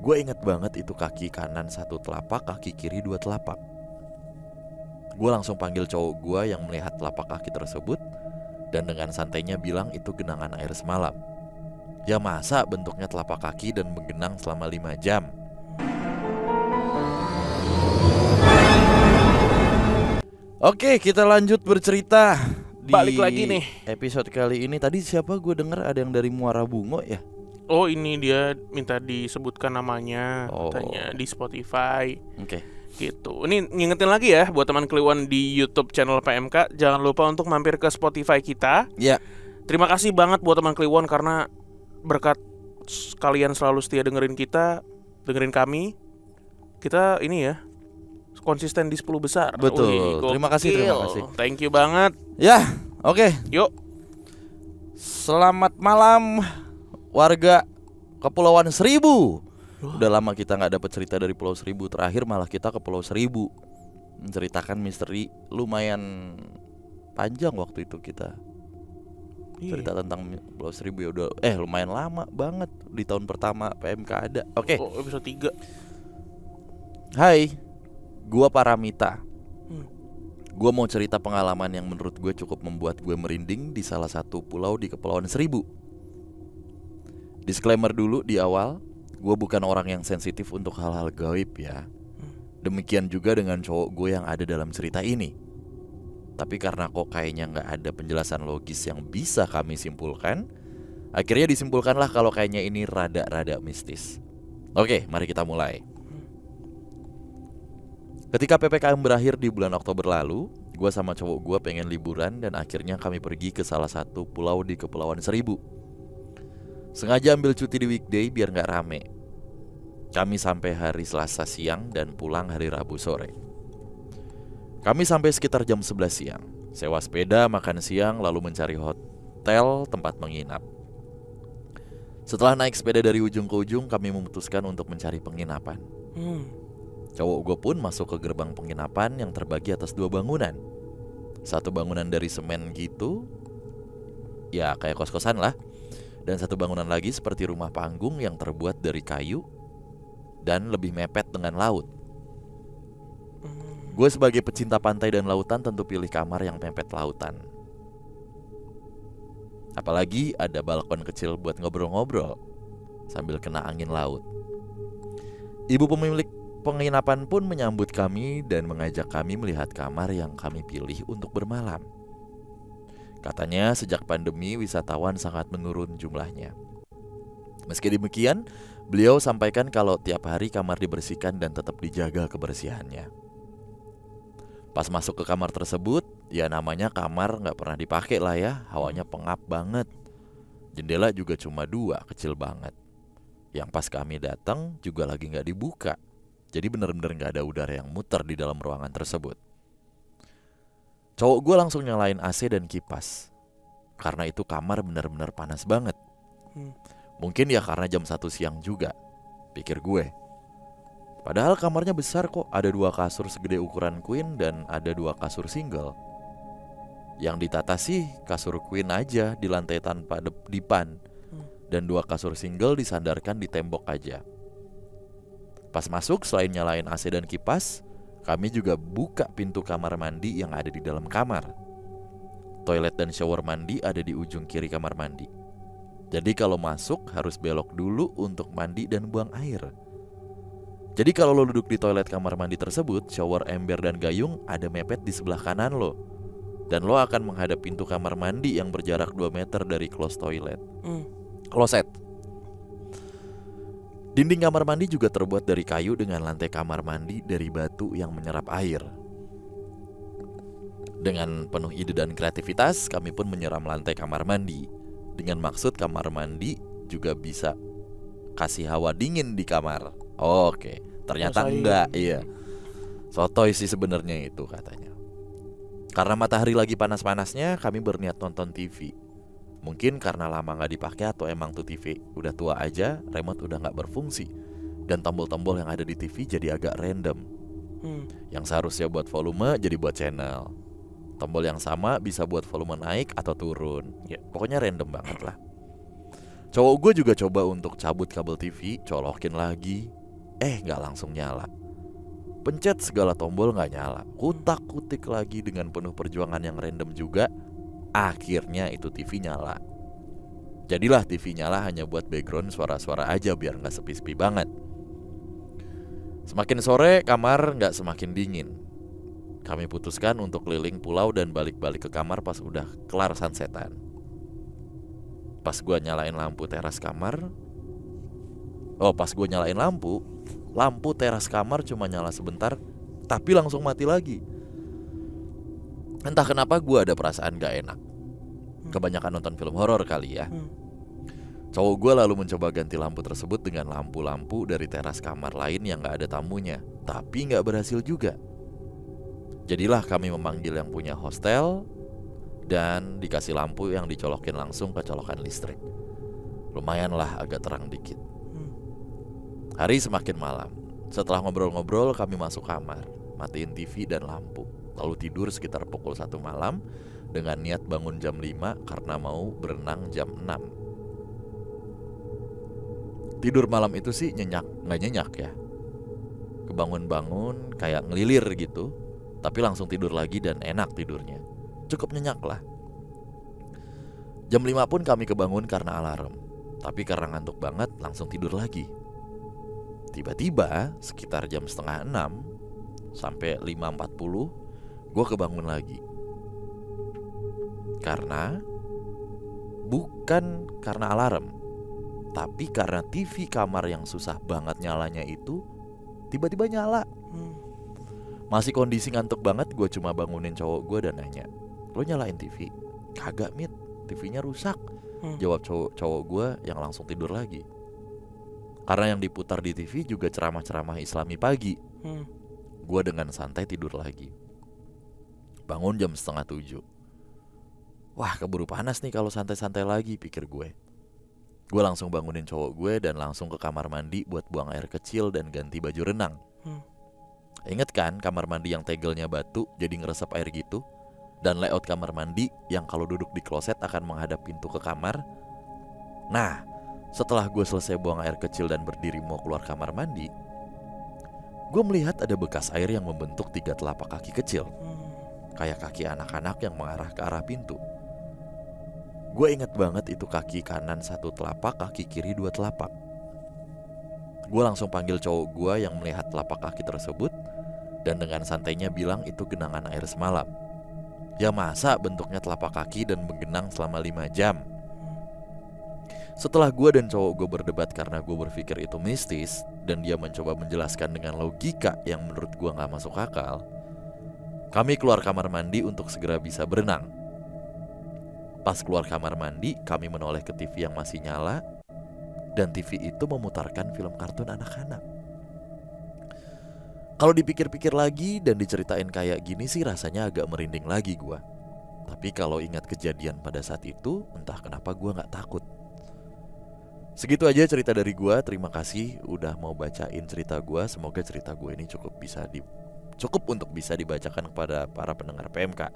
Gue inget banget itu kaki kanan 1 telapak, kaki kiri 2 telapak. Gue langsung panggil cowok gue yang melihat telapak kaki tersebut dan dengan santainya bilang itu genangan air semalam. Ya masa bentuknya telapak kaki dan menggenang selama 5 jam. Oke, kita lanjut bercerita. Balik lagi nih episode kali ini. Tadi siapa gue denger ada yang dari Muara Bungo ya? Oh, ini dia minta disebutkan namanya, katanya di Spotify. Oke. Gitu. Ini ngingetin lagi ya buat teman Kliwon di YouTube channel PMK, jangan lupa untuk mampir ke Spotify kita. Ya. Terima kasih banget buat teman Kliwon karena berkat kalian selalu setia dengerin kita, dengerin kami. Kita ini ya konsisten di 10 besar. Betul. Terima kasih. Thank you banget. Ya, oke. Yuk. Selamat malam warga Kepulauan Seribu. Udah lama kita gak dapet cerita dari Pulau Seribu. Terakhir malah kita ke Pulau Seribu menceritakan misteri lumayan panjang waktu itu kita cerita tentang Pulau Seribu ya udah lumayan lama banget di tahun pertama PMK ada. Oke. Episode 3. Hai, gua Paramita. Gua mau cerita pengalaman yang menurut gue cukup membuat gue merinding di salah satu pulau di Kepulauan Seribu. Disclaimer dulu di awal, gue bukan orang yang sensitif untuk hal-hal gaib ya. Demikian juga dengan cowok gue yang ada dalam cerita ini. Tapi karena kok kayaknya gak ada penjelasan logis yang bisa kami simpulkan, akhirnya disimpulkanlah kalau kayaknya ini rada-rada mistis. Oke, mari kita mulai. Ketika PPKM berakhir di bulan Oktober lalu, gue sama cowok gue pengen liburan dan akhirnya kami pergi ke salah satu pulau di Kepulauan Seribu. Sengaja ambil cuti di weekday biar gak rame. Kami sampai hari Selasa siang dan pulang hari Rabu sore. Kami sampai sekitar jam 11 siang. Sewa sepeda, makan siang, lalu mencari hotel tempat menginap. Setelah naik sepeda dari ujung ke ujung, kami memutuskan untuk mencari penginapan. Cowok gue pun masuk ke gerbang penginapan yang terbagi atas 2 bangunan. Satu bangunan dari semen gitu, ya kayak kos-kosan lah. Dan satu bangunan lagi seperti rumah panggung yang terbuat dari kayu dan lebih mepet dengan laut. Gue sebagai pecinta pantai dan lautan tentu pilih kamar yang mepet lautan. Apalagi ada balkon kecil buat ngobrol-ngobrol sambil kena angin laut. Ibu pemilik penginapan pun menyambut kami dan mengajak kami melihat kamar yang kami pilih untuk bermalam. Katanya sejak pandemi wisatawan sangat menurun jumlahnya. Meski demikian, beliau sampaikan kalau tiap hari kamar dibersihkan dan tetap dijaga kebersihannya. Pas masuk ke kamar tersebut, ya namanya kamar gak pernah dipakai lah ya. Hawanya pengap banget. Jendela juga cuma 2, kecil banget. Yang pas kami datang juga lagi gak dibuka. Jadi bener-bener gak ada udara yang muter di dalam ruangan tersebut. Cowok gue langsung nyalain AC dan kipas. Karena itu kamar benar-benar panas banget. Mungkin ya karena jam 1 siang juga, pikir gue. Padahal kamarnya besar kok. Ada 2 kasur segede ukuran queen dan ada 2 kasur single. Yang ditata sih kasur queen aja di lantai tanpa dipan. Dan 2 kasur single disandarkan di tembok aja. Pas masuk selain nyalain AC dan kipas, kami juga buka pintu kamar mandi yang ada di dalam kamar. Toilet dan shower mandi ada di ujung kiri kamar mandi. Jadi kalau masuk harus belok dulu untuk mandi dan buang air. Jadi kalau lo duduk di toilet kamar mandi tersebut, shower ember dan gayung ada mepet di sebelah kanan lo. Dan lo akan menghadap pintu kamar mandi yang berjarak 2 meter dari kloset. Dinding kamar mandi juga terbuat dari kayu dengan lantai kamar mandi dari batu yang menyerap air. Dengan penuh ide dan kreativitas, kami pun menyeram lantai kamar mandi. Dengan maksud kamar mandi juga bisa kasih hawa dingin di kamar. Oke, ternyata enggak, iya. Sotoy sih sebenarnya itu katanya. Karena matahari lagi panas-panasnya, kami berniat nonton TV. Mungkin karena lama gak dipakai atau emang tuh TV udah tua aja, remote udah gak berfungsi. Dan tombol-tombol yang ada di TV jadi agak random. Yang seharusnya buat volume jadi buat channel. Tombol yang sama bisa buat volume naik atau turun. Pokoknya random banget lah. Cowok gue juga coba untuk cabut kabel TV, colokin lagi. Gak langsung nyala. Pencet segala tombol gak nyala. Kutak-kutik lagi dengan penuh perjuangan yang random juga. Akhirnya itu TV nyala. Jadilah TV nyala hanya buat background suara-suara aja biar gak sepi-sepi banget. Semakin sore kamar gak semakin dingin. Kami putuskan untuk keliling pulau dan balik-balik ke kamar pas udah kelar sunsetan. Pas gue nyalain lampu teras kamar, lampu teras kamar cuma nyala sebentar, tapi langsung mati lagi. Entah kenapa gue ada perasaan gak enak. Kebanyakan nonton film horor kali ya. Cowok gue lalu mencoba ganti lampu tersebut dengan lampu-lampu dari teras kamar lain yang gak ada tamunya, tapi gak berhasil juga. Jadilah kami memanggil yang punya hostel dan dikasih lampu yang dicolokin langsung ke colokan listrik. Lumayanlah agak terang dikit. Hari semakin malam. Setelah ngobrol-ngobrol kami masuk kamar, matiin TV dan lampu, lalu tidur sekitar pukul 1 malam dengan niat bangun jam 5 karena mau berenang jam 6. Tidur malam itu sih nyenyak, gak nyenyak ya. Kebangun-bangun kayak ngelilir gitu, tapi langsung tidur lagi dan enak tidurnya. Cukup nyenyak lah. Jam 5 pun kami kebangun karena alarm, tapi karena ngantuk banget langsung tidur lagi. Tiba-tiba sekitar jam setengah 6 sampai 5.40 gue kebangun lagi. Bukan karena alarm, tapi karena TV kamar yang susah banget nyalanya itu tiba-tiba nyala. Masih kondisi ngantuk banget, gue cuma bangunin cowok gue dan nanya, "Lo nyalain TV?" "Kagak, Mit, TV-nya rusak." Jawab cowok gue yang langsung tidur lagi. Karena yang diputar di TV juga ceramah-ceramah Islami pagi. Gue dengan santai tidur lagi. Bangun jam 6:30. Wah, keburu panas nih kalau santai-santai lagi, pikir gue. Gue langsung bangunin cowok gue dan langsung ke kamar mandi buat buang air kecil dan ganti baju renang. Ingat kan kamar mandi yang tegelnya batu jadi ngeresep air gitu? Dan layout kamar mandi yang kalau duduk di kloset akan menghadap pintu ke kamar. Nah, setelah gue selesai buang air kecil dan berdiri mau keluar kamar mandi, gue melihat ada bekas air yang membentuk 3 telapak kaki kecil, kayak kaki anak-anak yang mengarah ke arah pintu. Gue inget banget itu kaki kanan 1 telapak, kaki kiri 2 telapak. Gue langsung panggil cowok gue yang melihat telapak kaki tersebut dan dengan santainya bilang itu genangan air semalam. Ya masa bentuknya telapak kaki dan menggenang selama 5 jam. Setelah gue dan cowok gue berdebat karena gue berpikir itu mistis dan dia mencoba menjelaskan dengan logika yang menurut gue gak masuk akal, kami keluar kamar mandi untuk segera bisa berenang. Pas keluar kamar mandi, kami menoleh ke TV yang masih nyala dan TV itu memutarkan film kartun anak-anak. Kalau dipikir-pikir lagi dan diceritain kayak gini sih rasanya agak merinding lagi gue. Tapi kalau ingat kejadian pada saat itu, entah kenapa gue gak takut. Segitu aja cerita dari gue. Terima kasih udah mau bacain cerita gue. Semoga cerita gue ini cukup untuk bisa dibacakan kepada para pendengar PMK.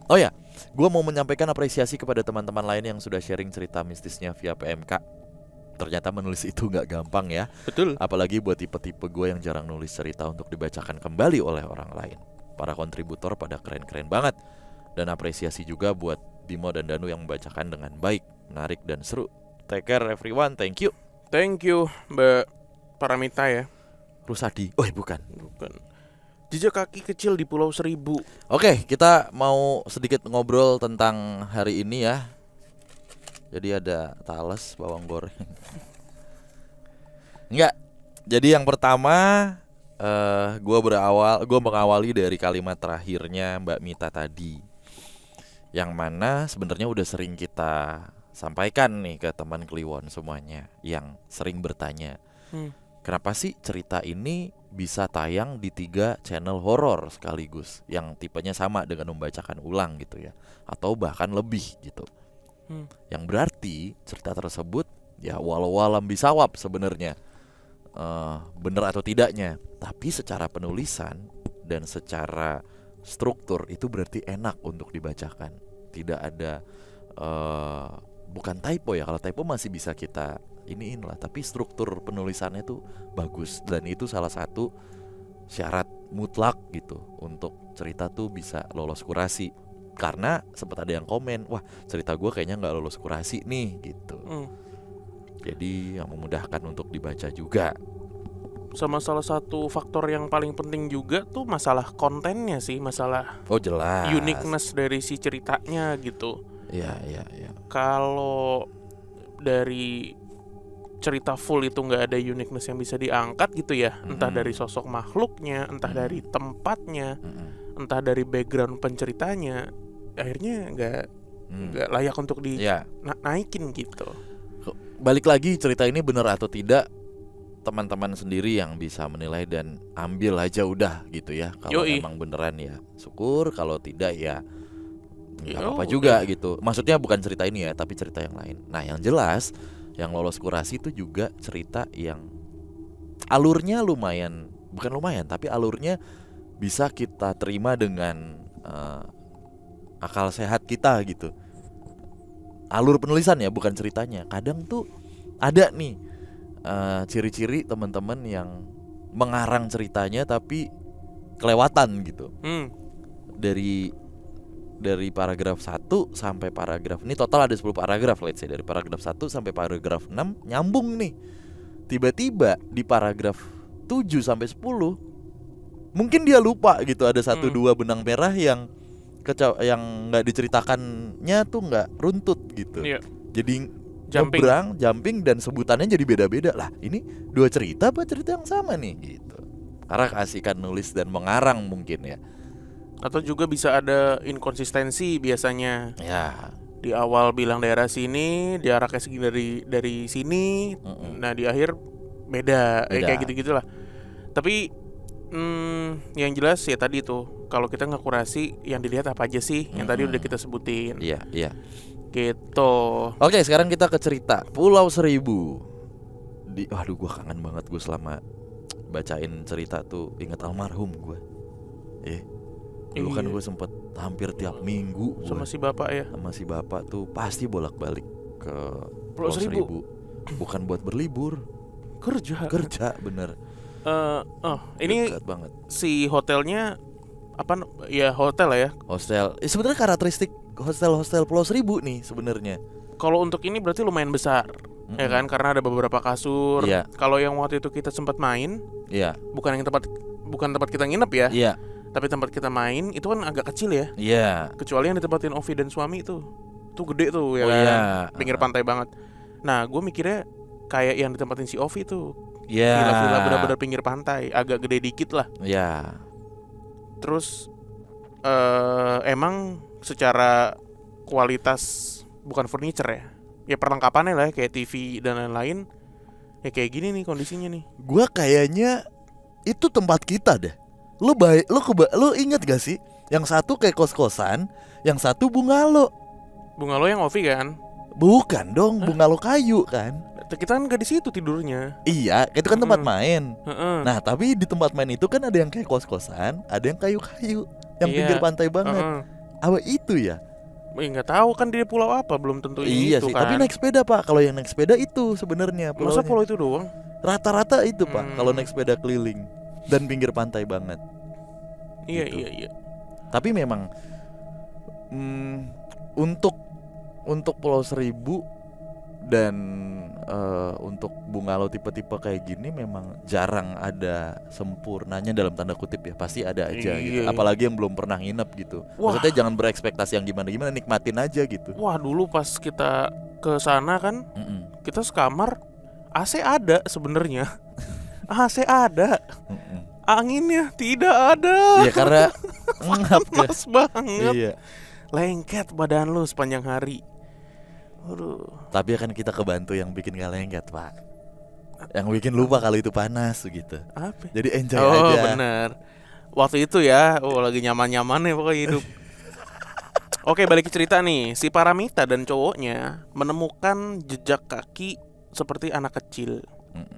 Oh ya, gue mau menyampaikan apresiasi kepada teman-teman lain yang sudah sharing cerita mistisnya via PMK. Ternyata menulis itu gak gampang ya. Betul. Apalagi buat tipe-tipe gue yang jarang nulis cerita untuk dibacakan kembali oleh orang lain. Para kontributor pada keren-keren banget. Dan apresiasi juga buat Bimo dan Danu yang membacakan dengan baik, menarik dan seru. Take care everyone, thank you. Thank you Mbak Paramita ya. Rusadi, oh bukan. Jejak kaki kecil di Pulau Seribu. Oke, kita mau sedikit ngobrol tentang hari ini ya. Jadi ada talas, bawang goreng. Enggak. Jadi yang pertama gue mengawali dari kalimat terakhirnya Mbak Mita tadi, yang mana sebenarnya udah sering kita sampaikan nih ke teman Kliwon semuanya yang sering bertanya, kenapa sih cerita ini bisa tayang di 3 channel horor sekaligus yang tipenya sama dengan membacakan ulang gitu ya, atau bahkan lebih gitu. Yang berarti cerita tersebut ya walau-walam bisawab sebenarnya, bener atau tidaknya, tapi secara penulisan dan secara struktur itu berarti enak untuk dibacakan. Tidak ada bukan typo ya. Kalau typo masih bisa kita iniin lah, tapi struktur penulisannya tuh bagus. Dan itu salah satu syarat mutlak gitu untuk cerita tuh bisa lolos kurasi. Karena sempat ada yang komen, wah cerita gue kayaknya gak lolos kurasi nih gitu. Jadi yang memudahkan untuk dibaca juga. Sama salah satu faktor yang paling penting juga tuh masalah kontennya sih, masalah jelas uniqueness dari si ceritanya gitu. Iya. Kalau dari cerita full itu nggak ada uniqueness yang bisa diangkat gitu ya, entah dari sosok makhluknya, entah dari tempatnya, entah dari background penceritanya, akhirnya nggak layak untuk naikin gitu. Balik lagi, cerita ini bener atau tidak teman-teman sendiri yang bisa menilai dan ambil aja udah gitu ya. Kalau emang beneran ya syukur, kalau tidak ya nggak apa-apa juga gitu. Maksudnya bukan cerita ini ya, tapi cerita yang lain. Nah yang jelas yang lolos kurasi itu juga cerita yang alurnya lumayan, bukan lumayan, tapi alurnya bisa kita terima dengan akal sehat kita gitu. Alur penulisan ya, bukan ceritanya. Kadang tuh ada nih ciri-ciri teman-teman yang mengarang ceritanya tapi kelewatan gitu. Dari paragraf 1 sampai paragraf, ini total ada 10 paragraf, let's say dari paragraf 1 sampai paragraf 6 nyambung nih. Tiba-tiba di paragraf 7 sampai 10 mungkin dia lupa gitu, ada 1-2 benang merah yang nggak diceritakannya tuh nggak runtut gitu. Jadi jumping dan sebutannya jadi beda-beda lah. Ini 2 cerita apa cerita yang sama nih gitu. Karena keasikan nulis dan mengarang mungkin ya. Atau juga bisa ada inkonsistensi biasanya. Ya. Di awal bilang daerah sini, jaraknya segini dari sini, nah di akhir beda. Kayak gitu-gitulah. Tapi yang jelas ya tadi tuh, kalau kita ngekurasi yang dilihat apa aja sih, yang tadi udah kita sebutin. Iya. Gitu. Oke, sekarang kita ke cerita Pulau Seribu. Waduh, gue kangen banget. Gue selama bacain cerita tuh inget almarhum gue. Dulu kan gue sempet hampir tiap minggu sama si bapak ya. Sama si bapak tuh pasti bolak-balik ke Pulau Seribu. Bukan buat berlibur, kerja bener. Ini banget. Si hotelnya apa ya, hotel ya? Hostel. Sebenarnya karakteristik hostel Pulau Seribu nih sebenarnya. Kalau untuk ini berarti lumayan besar, ya kan? Karena ada beberapa kasur. Kalau yang waktu itu kita sempat main, bukan tempat kita nginep ya. Tapi tempat kita main itu kan agak kecil ya. Kecuali yang ditempatin Ovi dan suami itu gede tuh ya kan. Pinggir pantai banget. Nah, gue mikirnya kayak yang ditempatin si Ovi tuh. Villa-villa benar-benar pinggir pantai, agak gede dikit lah. Terus emang secara kualitas, bukan furniture ya perlengkapannya lah, kayak TV dan lain-lain, ya kayak gini nih kondisinya nih. Gua kayaknya itu tempat kita deh. Lu inget gak sih? Yang satu kayak kos-kosan, yang satu bungalow. Bungalow yang Ovi kan? Bukan dong, bungalow kayu kan? Kita kan gak di situ tidurnya. Iya, itu kan tempat main. Nah, tapi di tempat main itu kan ada yang kayak kos-kosan, ada yang kayu-kayu, yang pinggir pantai banget. Apa itu ya? Nggak tahu kan di pulau apa, belum tentu iya itu sih, kan. tapi naik sepeda Pak. Kalau yang naik sepeda itu sebenarnya pulaunya. Masa pulau itu doang? Rata-rata itu Pak, kalau naik sepeda keliling dan pinggir pantai banget. Iya gitu. Iya. Tapi memang untuk Pulau Seribu dan untuk bungalow tipe-tipe kayak gini memang jarang ada sempurnanya dalam tanda kutip ya. Pasti ada aja gitu. Apalagi yang belum pernah nginep gitu. Maksudnya jangan berekspektasi yang gimana-gimana, nikmatin aja gitu. Wah, dulu pas kita ke sana kan, kita sekamar AC ada sebenarnya. AC ada. Anginnya tidak ada. Iya, karena ngap panas banget. Iya. Lengket badan lu sepanjang hari. Aduh. Tapi kan kita kebantu yang bikin gak lengket Pak. Yang bikin lupa kalau itu panas gitu. Apa? Jadi enjoy aja. Oh bener. Waktu itu ya, lagi nyaman-nyamannya pokoknya hidup. Oke, balik ke cerita nih. Si Paramita dan cowoknya menemukan jejak kaki seperti anak kecil,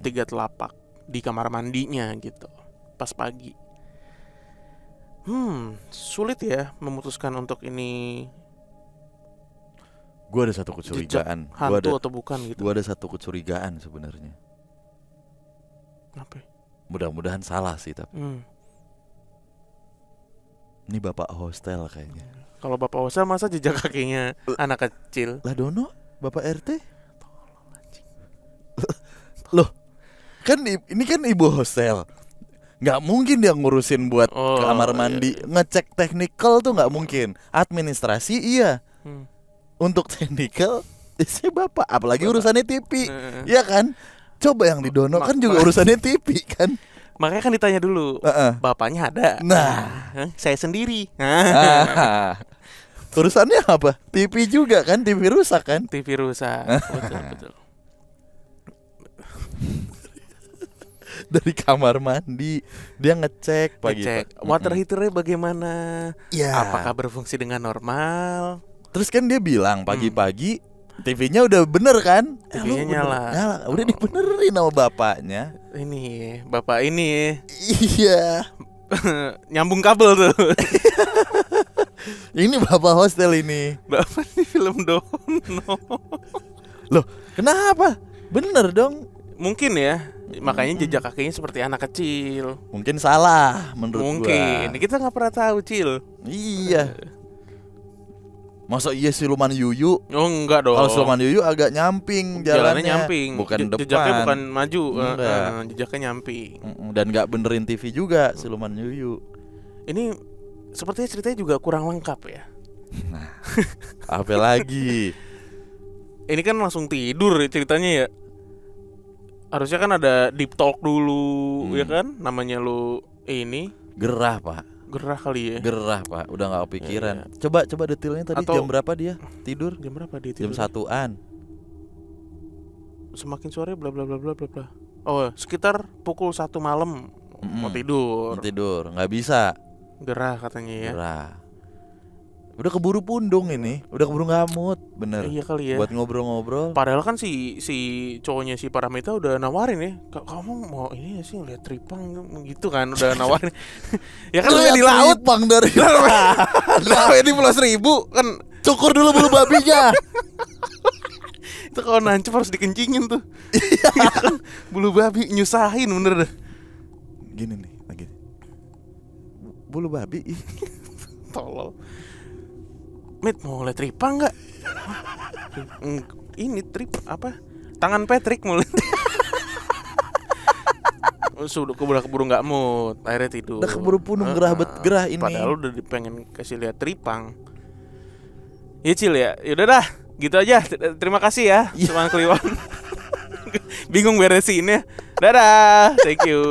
3 telapak di kamar mandinya gitu pas pagi. Sulit ya memutuskan untuk ini. Gue ada satu kecurigaan. Hantu atau bukan gitu. Gue ada satu kecurigaan sebenarnya. Apa? Mudah-mudahan salah sih tapi. Ini bapak hostel kayaknya. Kalau bapak hostel masa jejak kakinya anak kecil? Lah Dono, bapak RT. Loh, kan ini kan ibu hostel. Nggak mungkin dia ngurusin buat kamar mandi, ngecek teknikal tuh nggak mungkin. Administrasi iya. Untuk teknikal, isi bapak. Apalagi urusannya TV, ya kan? Coba yang di Dono kan juga urusannya TV kan. Makanya kan ditanya dulu, bapaknya ada. Nah, saya sendiri. Urusannya apa? TV juga kan, TV rusak kan? TV rusak, betul. Dari kamar mandi dia ngecek pagi. Water heaternya bagaimana? Ya. Apakah berfungsi dengan normal? Terus kan dia bilang pagi-pagi TV-nya udah bener kan? TV-nya nyala. Udah dibenerin sama bapaknya. Ini bapak ini. Iya. Nyambung kabel tuh. Ini bapak hostel ini. Bapak di film Dono. Loh, kenapa? Bener dong. Mungkin ya. Makanya jejak kakinya seperti anak kecil. Mungkin salah menurut gua. Kita nggak pernah tahu, Cil. Iya. Masa iya siluman yuyu? Oh enggak dong. Kalau siluman yuyu agak nyamping jalannya nyamping. Bukan depan. Jejaknya bukan maju. Jejaknya nyamping. Dan nggak benerin TV juga siluman yuyu. Ini sepertinya ceritanya juga kurang lengkap ya. Nah, apa lagi? Ini kan langsung tidur ceritanya ya. Harusnya kan ada deep talk dulu, ya kan? Namanya lu ini gerah, Pak. Gerah kali ya. Gerah, Pak. Udah enggak kepikiran. Ya. Coba detailnya tadi. Atau jam berapa dia tidur? Jam berapa dia tidur? Jam 1-an. Semakin sore bla bla bla bla bla. Oh, sekitar pukul 1 malam mau tidur. Tidur, enggak bisa. Gerah katanya ya. Gerah. Udah keburu pundung ini, udah keburu ngamut, bener. Iya kali ya. Buat ngobrol-ngobrol. Padahal kan si cowoknya si Paramita udah nawarin ya, kamu mau ini sih lihat tripang gitu kan, udah nawarin. Ya kan di laut bang dari laut di Pulau Seribu kan, cukur dulu bulu babinya. Itu kalau nancep harus dikencingin tuh. Ya kan, bulu babi nyusahin bener dah. Gini nih lagi. Bulu babi. Tolol. Mit mau lihat tripang nggak? Ini trip apa? Tangan Patrick mulai. Sudah keburu nggak mood, akhirnya tidur. Udah keburu punung gerah ini. Padahal udah pengen kasih lihat tripang. Ya Cil ya, yaudah dah, gitu aja. Terima kasih ya, Cuman Kliwon. Bingung beresinnya. Dadah, thank you.